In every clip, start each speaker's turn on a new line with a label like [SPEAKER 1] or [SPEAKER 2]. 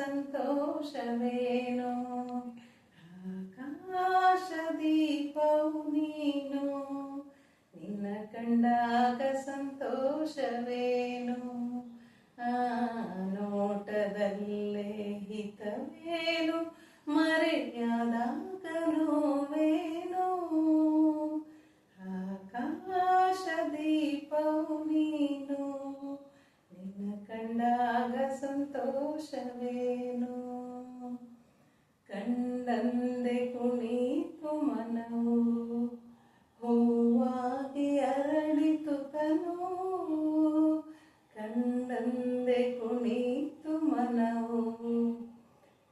[SPEAKER 1] ಸಂತೋಷವೇನು ಆಕಾಶ ದೀಪವು ನೀನು ನಿನ್ನ ಕಂಡಾಗ ಸಂತೋಷವೇನು ಆ ನೋಟದಲ್ಲೇ ಹಿತವೇನು ಮರೆಯಾದಾಗ ನೋವೇನು ಆಕಾಶ ದೀಪವು ನೀನು ನಿನ್ನ ಕಂಡಾಗ ಸಂತೋಷವೇನು ಕಂಡಂದೆ ಕುಣಿತು ಮನವು ಹೂವಾಗಿ ಅರಳಿತು ತನು ಕಂಡಂದೆ ಕುಣಿತು ಮನವು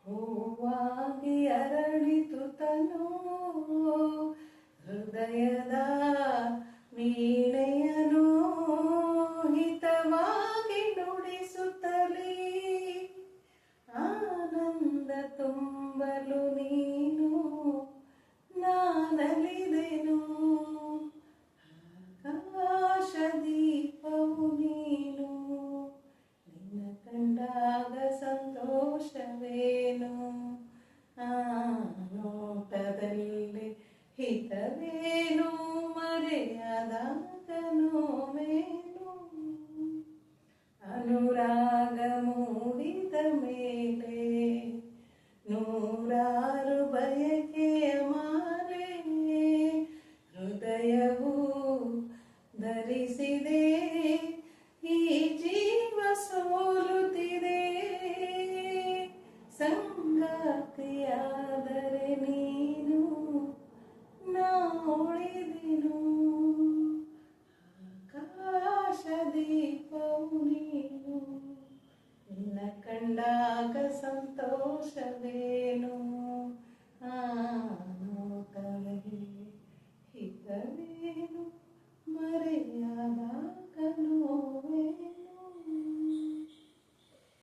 [SPEAKER 1] ಹೂವಾಗಿ ಅರಳಿತು ತನು ಹೃದಯದ ವೀಣೆಯನು ಹಿತವಾಗಿ ನುಡಿಸುತ್ತಲೇ ಆನಂದ ತುಂಬಲು ನೀನು ನಾನಲಿದೆನು ಆಕಾಶ ದೀಪವು ನೀನು ನಿನ್ನ ಕಂಡಾಗ ಸಂತೋಷವೇನು ಆ ನೋಟದಲ್ಲಿ ಹಿತವೇನು ಮರೆಯಾದಾಗ ನೋವೇನು ಅನುರಾಗ ಮೂಡಿದ ಮೇಲೆ ನೂರಾರು ಬಯಕೆಯ ಮಾಲೆ ಹೃದಯವು ಧರಿಸಿದೆ ಈ ಜೀವ ಸೋಲುತ್ತಿದೆ ಸಂಗಾತಿಯಾದರೆ ನೀನು ನಾ ಉಳಿದೆನು ಆಕಾಶ ದೀಪವು ನೀನು ನಿನ್ನ ಕಂಡಾಗ ಸಂತೋಷವೇನು